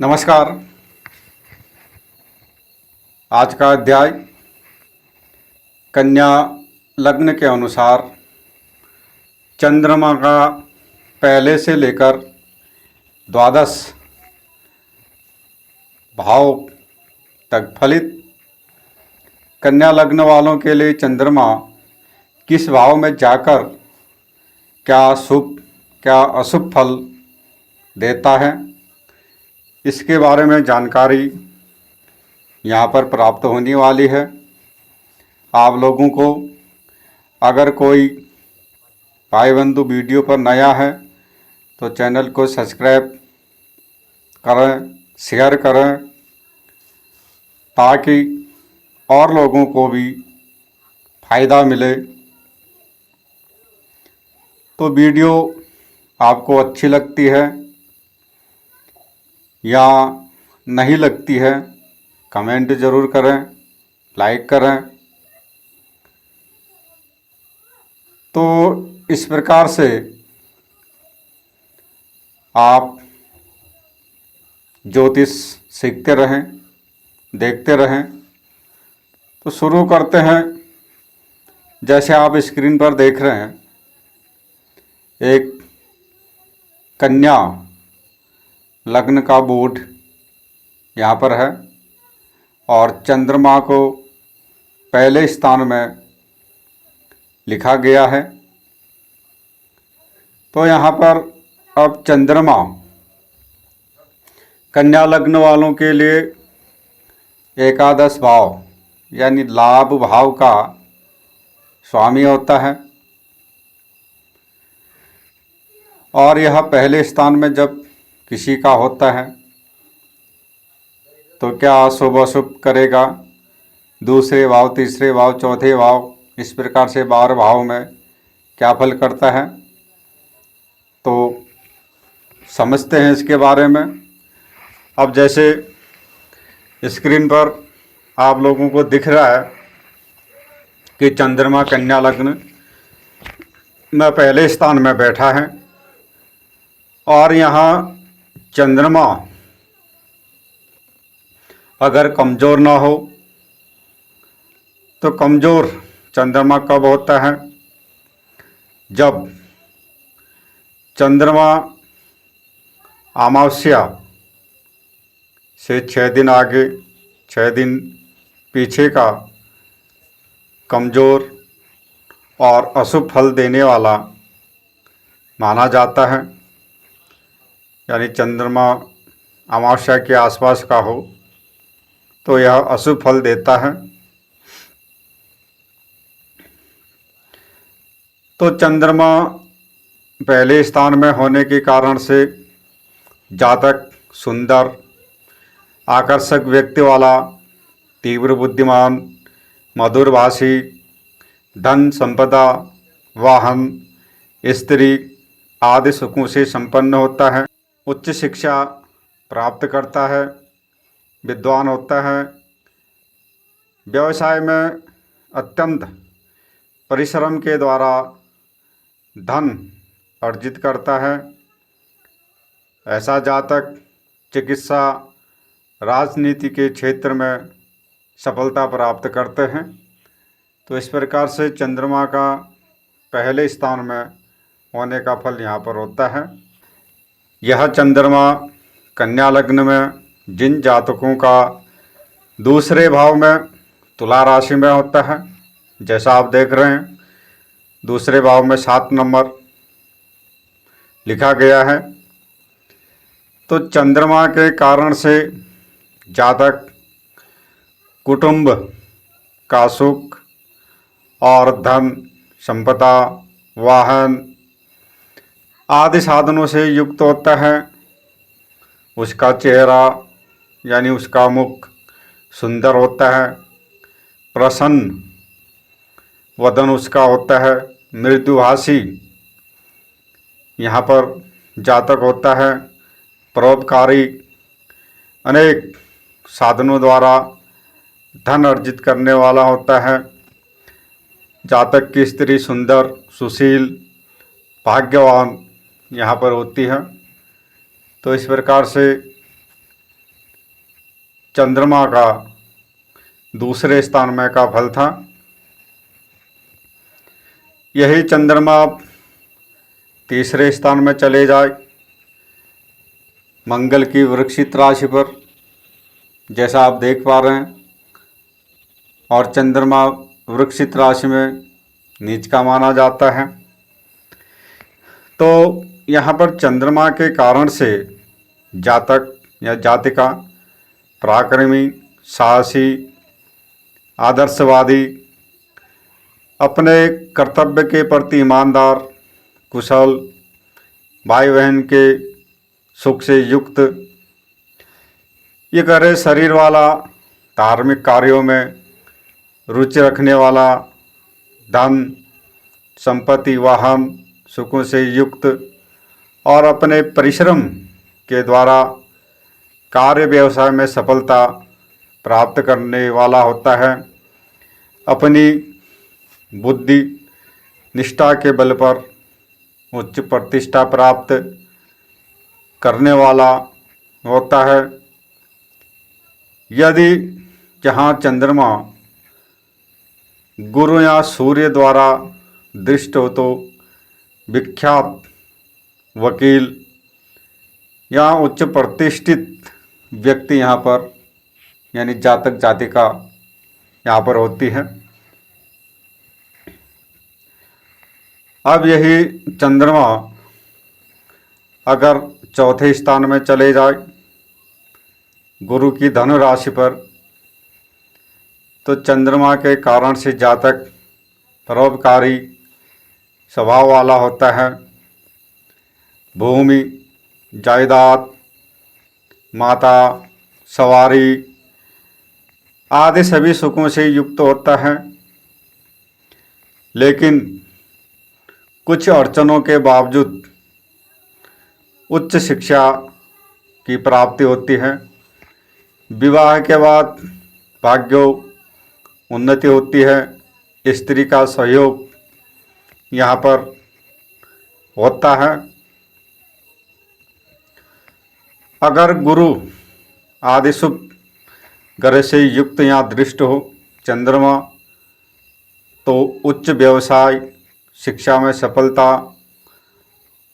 नमस्कार। आज का अध्याय कन्या लग्न के अनुसार चंद्रमा का पहले से लेकर द्वादश भाव तक फलित कन्या लग्न वालों के लिए चंद्रमा किस भाव में जाकर क्या शुभ क्या अशुभ फल देता है, इसके बारे में जानकारी यहाँ पर प्राप्त होने वाली है। आप लोगों को अगर कोई भाई बंधु वीडियो पर नया है तो चैनल को सब्सक्राइब करें, शेयर करें, ताकि और लोगों को भी फ़ायदा मिले। तो वीडियो आपको अच्छी लगती है या नहीं लगती है, कमेंट ज़रूर करें, लाइक करें। तो इस प्रकार से आप ज्योतिष सीखते रहें, देखते रहें। तो शुरू करते हैं। जैसे आप स्क्रीन पर देख रहे हैं, एक कन्या लग्न का बोर्ड यहाँ पर है और चंद्रमा को पहले स्थान में लिखा गया है। तो यहाँ पर अब चंद्रमा कन्या लग्न वालों के लिए एकादश भाव यानी लाभ भाव का स्वामी होता है और यह पहले स्थान में जब किसी का होता है तो क्या शुभ अशुभ करेगा, दूसरे भाव, तीसरे भाव, चौथे भाव, इस प्रकार से 12 भाव में क्या फल करता है, तो समझते हैं इसके बारे में। अब जैसे स्क्रीन पर आप लोगों को दिख रहा है कि चंद्रमा कन्या लग्न में पहले स्थान में बैठा है और यहाँ चंद्रमा अगर कमज़ोर ना हो तो कमज़ोर चंद्रमा कब होता है, जब चंद्रमा अमावस्या से 6 दिन आगे 6 दिन पीछे का कमज़ोर और अशुभ फल देने वाला माना जाता है। यानी चंद्रमा अमावस्या के आसपास का हो तो यह अशुभ फल देता है। तो चंद्रमा पहले स्थान में होने के कारण से जातक सुंदर, आकर्षक व्यक्ति वाला, तीव्र बुद्धिमान, मधुरभाषी, धन संपदा, वाहन, स्त्री आदि सुखों से संपन्न होता है, उच्च शिक्षा प्राप्त करता है, विद्वान होता है, व्यवसाय में अत्यंत परिश्रम के द्वारा धन अर्जित करता है। ऐसा जातक चिकित्सा, राजनीति के क्षेत्र में सफलता प्राप्त करते हैं। तो इस प्रकार से चंद्रमा का पहले स्थान में होने का फल यहाँ पर होता है। यह चंद्रमा कन्या लग्न में जिन जातकों का दूसरे भाव में तुला राशि में होता है, जैसा आप देख रहे हैं दूसरे भाव में 7 नंबर लिखा गया है, तो चंद्रमा के कारण से जातक कुटुंब का सुख और धन संपदा, वाहन आदि साधनों से युक्त होता है। उसका चेहरा यानी उसका मुख सुंदर होता है, प्रसन्न वदन उसका होता है, मृदुभाषी यहाँ पर जातक होता है, परोपकारी, अनेक साधनों द्वारा धन अर्जित करने वाला होता है। जातक की स्त्री सुंदर, सुशील, भाग्यवान यहाँ पर होती है। तो इस प्रकार से चंद्रमा का दूसरे स्थान में का फल था। यही चंद्रमा तीसरे स्थान में चले जाए मंगल की वृश्चिक राशि पर, जैसा आप देख पा रहे हैं, और चंद्रमा वृश्चिक राशि में नीच का माना जाता है। तो यहाँ पर चंद्रमा के कारण से जातक या जातिका पराक्रमी, साहसी, आदर्शवादी, अपने कर्तव्य के प्रति ईमानदार, कुशल, भाई बहन के सुख से युक्त, ये करे शरीर वाला, धार्मिक कार्यों में रुचि रखने वाला, धन संपत्ति वाहन सुखों से युक्त और अपने परिश्रम के द्वारा कार्य व्यवसाय में सफलता प्राप्त करने वाला होता है। अपनी बुद्धि निष्ठा के बल पर उच्च प्रतिष्ठा प्राप्त करने वाला होता है। यदि जहाँ चंद्रमा गुरु या सूर्य द्वारा दृष्ट हो तो विख्यात वकील या उच्च प्रतिष्ठित व्यक्ति यहाँ पर यानी जातक जातिका यहाँ पर होती है। अब यही चंद्रमा अगर चौथे स्थान में चले जाए गुरु की धनु राशि पर, तो चंद्रमा के कारण से जातक परोपकारी स्वभाव वाला होता है। भूमि, जायदाद, माता, सवारी आदि सभी सुखों से युक्त होता है। लेकिन कुछ अड़चनों के बावजूद उच्च शिक्षा की प्राप्ति होती है। विवाह के बाद भाग्यो उन्नति होती है। स्त्री का सहयोग यहाँ पर होता है। अगर गुरु आदि शुभ ग्रह से युक्त या दृष्ट हो चंद्रमा, तो उच्च व्यवसाय, शिक्षा में सफलता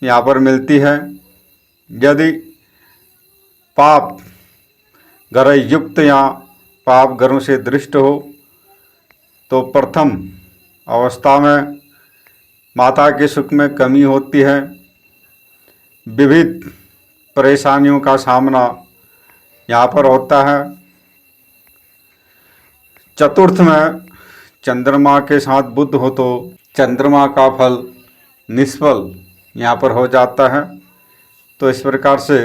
यहाँ पर मिलती है। यदि पाप ग्रह युक्त या पाप ग्रहों से दृष्ट हो तो प्रथम अवस्था में माता के सुख में कमी होती है। विविध परेशानियों का सामना यहाँ पर होता है। चतुर्थ में चंद्रमा के साथ बुध हो तो चंद्रमा का फल निष्फल यहाँ पर हो जाता है। तो इस प्रकार से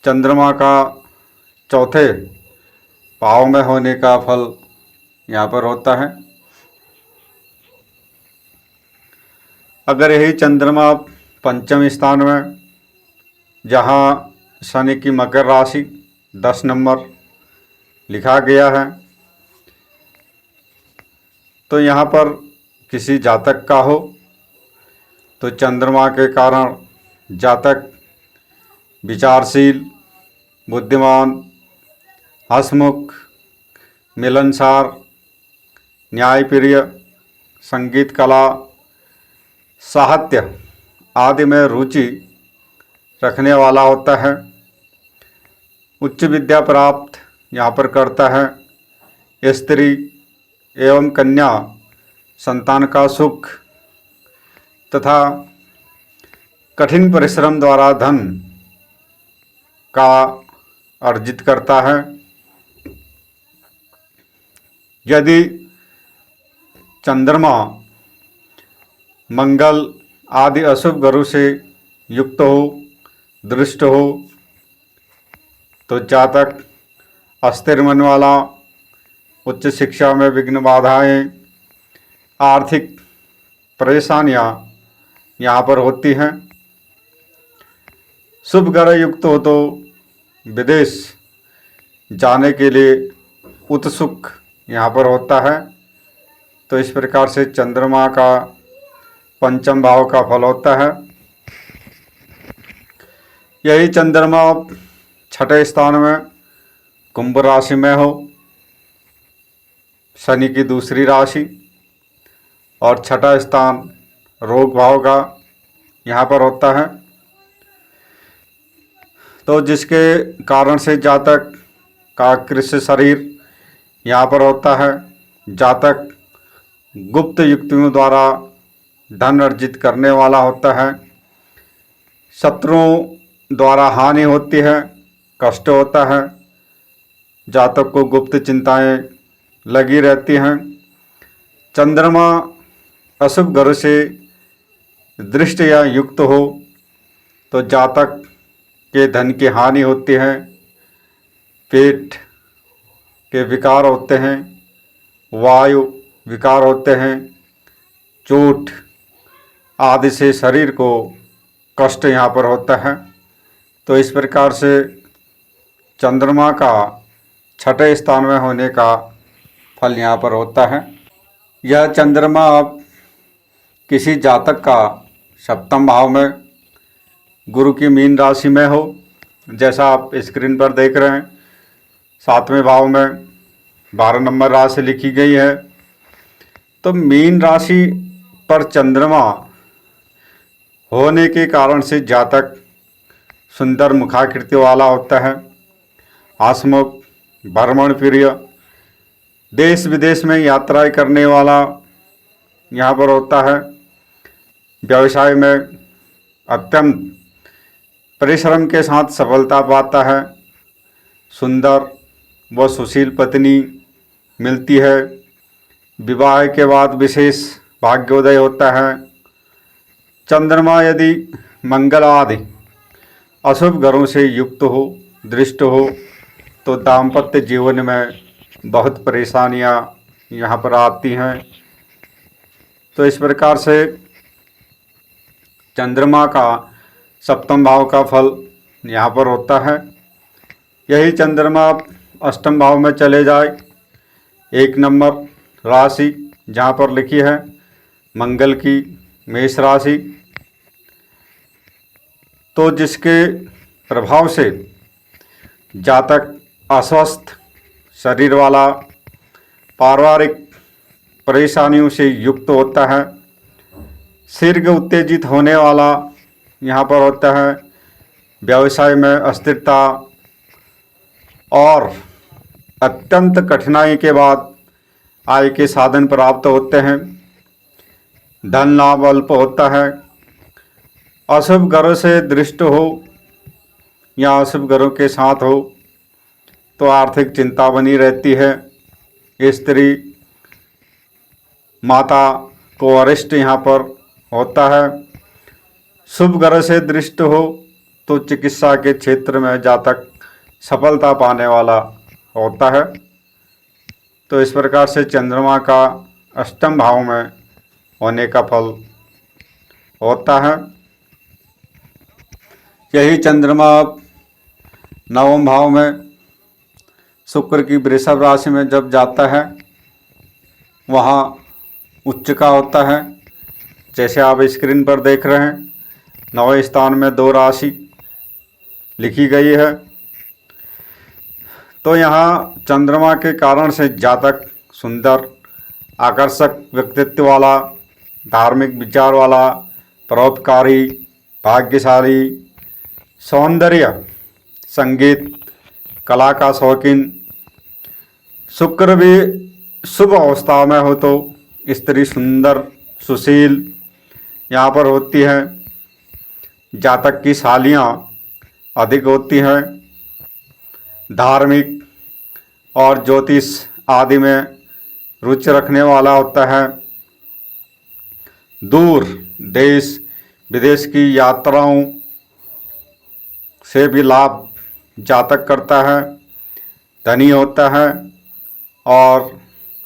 चंद्रमा का चौथे भाव में होने का फल यहाँ पर होता है। अगर यही चंद्रमा पंचम स्थान में, जहाँ शनि की मकर राशि 10 नंबर लिखा गया है, तो यहाँ पर किसी जातक का हो तो चंद्रमा के कारण जातक विचारशील, बुद्धिमान, हंसमुख, मिलनसार, न्यायप्रिय, संगीत कला, साहित्य आदि में रुचि रखने वाला होता है। उच्च विद्या प्राप्त यहाँ पर करता है। स्त्री एवं कन्या संतान का सुख तथा कठिन परिश्रम द्वारा धन का अर्जित करता है। यदि चंद्रमा मंगल आदि अशुभ ग्रहों से युक्त हो, दृष्ट हो, तो जातक अस्थिर मन वाला, उच्च शिक्षा में विघ्न बाधाएं, आर्थिक परेशानियां यहाँ पर होती हैं। शुभ ग्रह युक्त हो तो विदेश जाने के लिए उत्सुक यहाँ पर होता है। तो इस प्रकार से चंद्रमा का पंचम भाव का फल होता है। यही चंद्रमा छठे स्थान में कुंभ राशि में हो, शनि की दूसरी राशि, और छठा स्थान रोग भाव का यहाँ पर होता है। तो जिसके कारण से जातक का कृष्ण शरीर यहाँ पर होता है। जातक गुप्त युक्तियों द्वारा धन अर्जित करने वाला होता है। शत्रुओं द्वारा हानि होती है, कष्ट होता है। जातक को गुप्त चिंताएं लगी रहती हैं। चंद्रमा अशुभ ग्रह से दृष्टि या युक्त हो तो जातक के धन की हानि होती है, पेट के विकार होते हैं, वायु विकार होते हैं, चोट आदि से शरीर को कष्ट यहाँ पर होता है। तो इस प्रकार से चंद्रमा का छठे स्थान में होने का फल यहाँ पर होता है। यह चंद्रमा अब किसी जातक का सप्तम भाव में गुरु की मीन राशि में हो, जैसा आप स्क्रीन पर देख रहे हैं, सातवें भाव में 12 नंबर राशि लिखी गई है। तो मीन राशि पर चंद्रमा होने के कारण से जातक सुंदर मुखाकृति वाला होता है, हंसमुख, भ्रमण प्रिय, देश विदेश में यात्राएं करने वाला यहाँ पर होता है। व्यवसाय में अत्यंत परिश्रम के साथ सफलता पाता है। सुंदर व सुशील पत्नी मिलती है। विवाह के बाद विशेष भाग्योदय होता है। चंद्रमा यदि मंगल आदि अशुभ ग्रहों से युक्त हो, दृष्ट हो, तो दाम्पत्य जीवन में बहुत परेशानियां यहाँ पर आती हैं। तो इस प्रकार से चंद्रमा का सप्तम भाव का फल यहाँ पर होता है। यही चंद्रमा अष्टम भाव में चले जाए, 1 नंबर राशि जहाँ पर लिखी है मंगल की मेष राशि, तो जिसके प्रभाव से जातक अस्वस्थ शरीर वाला, पारिवारिक परेशानियों से युक्त होता है। शीघ्र उत्तेजित होने वाला यहाँ पर होता है। व्यवसाय में अस्थिरता और अत्यंत कठिनाई के बाद आय के साधन प्राप्त होते हैं। धन लाभ अल्प होता है। अशुभ ग्रह से दृष्ट हो या अशुभ ग्रहों के साथ हो तो आर्थिक चिंता बनी रहती है। स्त्री माता को अरिष्ट यहाँ पर होता है। शुभ ग्रह से दृष्ट हो तो चिकित्सा के क्षेत्र में जातक सफलता पाने वाला होता है। तो इस प्रकार से चंद्रमा का अष्टम भाव में होने का फल होता है। यही चंद्रमा नवम भाव में शुक्र की वृषभ राशि में जब जाता है, वहाँ उच्च का होता है, जैसे आप स्क्रीन पर देख रहे हैं। 9वें स्थान में 2 राशि लिखी गई है। तो यहाँ चंद्रमा के कारण से जातक सुंदर, आकर्षक व्यक्तित्व वाला, धार्मिक विचार वाला, परोपकारी, भाग्यशाली, सौंदर्य, संगीत, कला का शौकीन, शुक्र भी शुभ अवस्था में हो तो स्त्री सुंदर, सुशील यहाँ पर होती है। जातक की सालियाँ अधिक होती हैं। धार्मिक और ज्योतिष आदि में रुचि रखने वाला होता है। दूर देश विदेश की यात्राओं से भी लाभ जातक करता है। धनी होता है और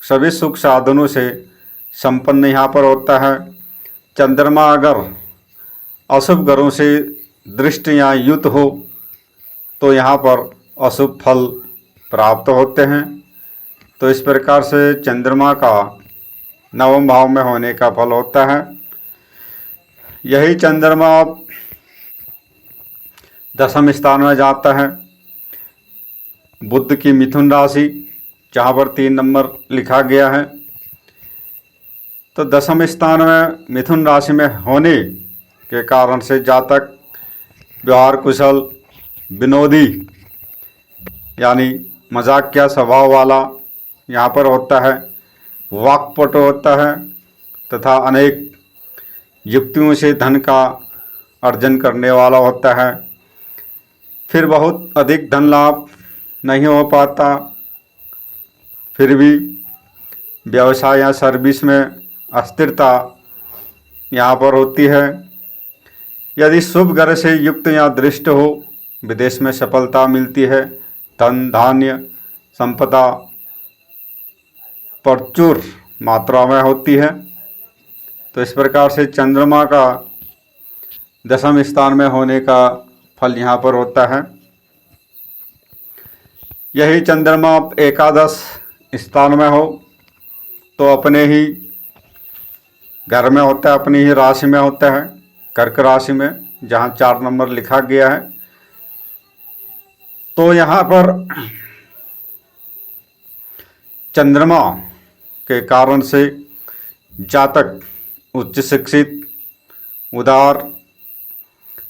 सभी सुख साधनों से संपन्न यहाँ पर होता है। चंद्रमा अगर अशुभ ग्रहों से दृष्ट या युत हो तो यहाँ पर अशुभ फल प्राप्त होते हैं। तो इस प्रकार से चंद्रमा का नवम भाव में होने का फल होता है। यही चंद्रमा दसम स्थान में जाता है। बुध की मिथुन राशि, जहाँ पर 3 नंबर लिखा गया है। तो 10वें स्थान में मिथुन राशि में होने के कारण से जातक व्यवहार कुशल, विनोदी यानी मजाकिया स्वभाव वाला यहाँ पर होता है, वाक्पटु होता है तथा अनेक युक्तियों से धन का अर्जन करने वाला होता है। फिर बहुत अधिक धन लाभ नहीं हो पाता, फिर भी व्यवसाय या सर्विस में अस्थिरता यहाँ पर होती है। यदि शुभ ग्रह से युक्त या दृष्ट हो, विदेश में सफलता मिलती है, धन धान्य संपदा प्रचुर मात्रा में होती है। तो इस प्रकार से चंद्रमा का 10वें स्थान में होने का फल यहाँ पर होता है। यही चंद्रमा एकादश स्थान में हो तो अपने ही घर में होता है, अपनी ही राशि में होता है, कर्क राशि में, जहाँ 4 नंबर लिखा गया है। तो यहाँ पर चंद्रमा के कारण से जातक उच्च शिक्षित, उदार,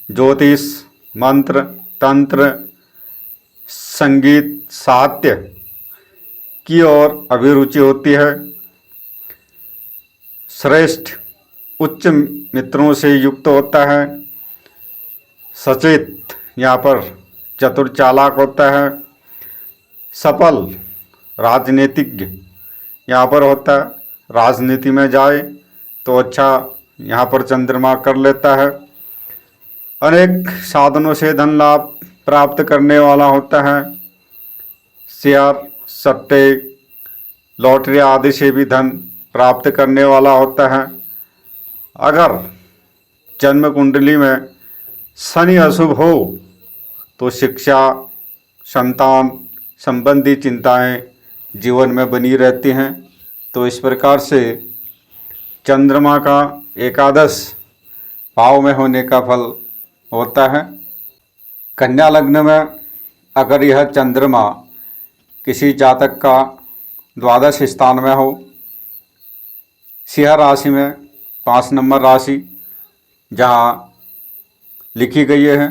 ज्योतिष, मंत्र, तंत्र, संगीत, साहित्य की ओर अभिरुचि होती है। श्रेष्ठ उच्च मित्रों से युक्त होता है। सचेत यहाँ पर चतुर चालाक होता है। सफल राजनीतिज्ञ यहाँ पर होता है। राजनीति में जाए तो अच्छा यहाँ पर चंद्रमा कर लेता है। अनेक साधनों से धन लाभ प्राप्त करने वाला होता है। शेयर, सट्टे, लॉटरी आदि से भी धन प्राप्त करने वाला होता है। अगर जन्म कुंडली में शनि अशुभ हो तो शिक्षा, संतान संबंधी चिंताएं जीवन में बनी रहती हैं। तो इस प्रकार से चंद्रमा का एकादश भाव में होने का फल होता है। कन्या लग्न में अगर यह चंद्रमा किसी जातक का द्वादश स्थान में हो, सिंह राशि में 5 नंबर राशि जहाँ लिखी गई है,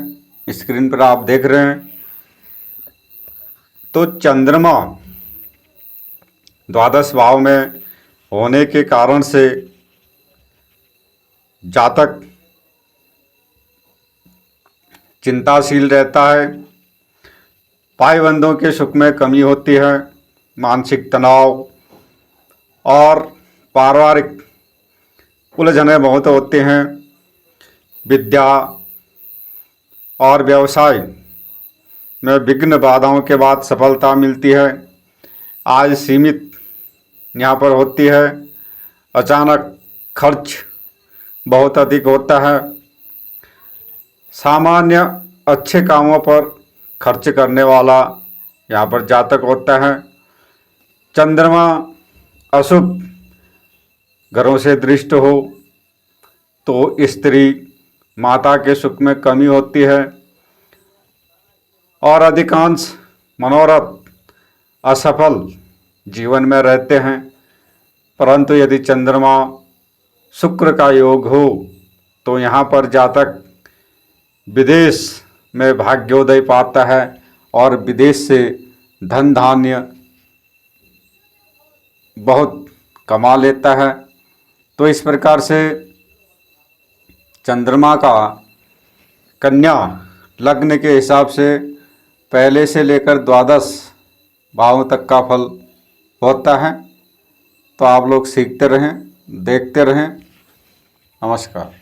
स्क्रीन पर आप देख रहे हैं, तो चंद्रमा द्वादश भाव में होने के कारण से जातक चिंताशील रहता है। भाई बंधुओं के सुख में कमी होती है। मानसिक तनाव और पारिवारिक उलझने बहुत होते हैं। विद्या और व्यवसाय में विघ्न बाधाओं के बाद सफलता मिलती है। आय सीमित यहाँ पर होती है। अचानक खर्च बहुत अधिक होता है। सामान्य अच्छे कामों पर खर्च करने वाला यहाँ पर जातक होता है। चंद्रमा अशुभ घरों से दृष्ट हो तो स्त्री माता के सुख में कमी होती है और अधिकांश मनोरथ असफल जीवन में रहते हैं। परंतु यदि चंद्रमा शुक्र का योग हो तो यहाँ पर जातक विदेश में भाग्योदय पाता है और विदेश से धन धान्य बहुत कमा लेता है। तो इस प्रकार से चंद्रमा का कन्या लग्न के हिसाब से पहले से लेकर द्वादश भाव तक का फल होता है। तो आप लोग सीखते रहें, देखते रहें। नमस्कार।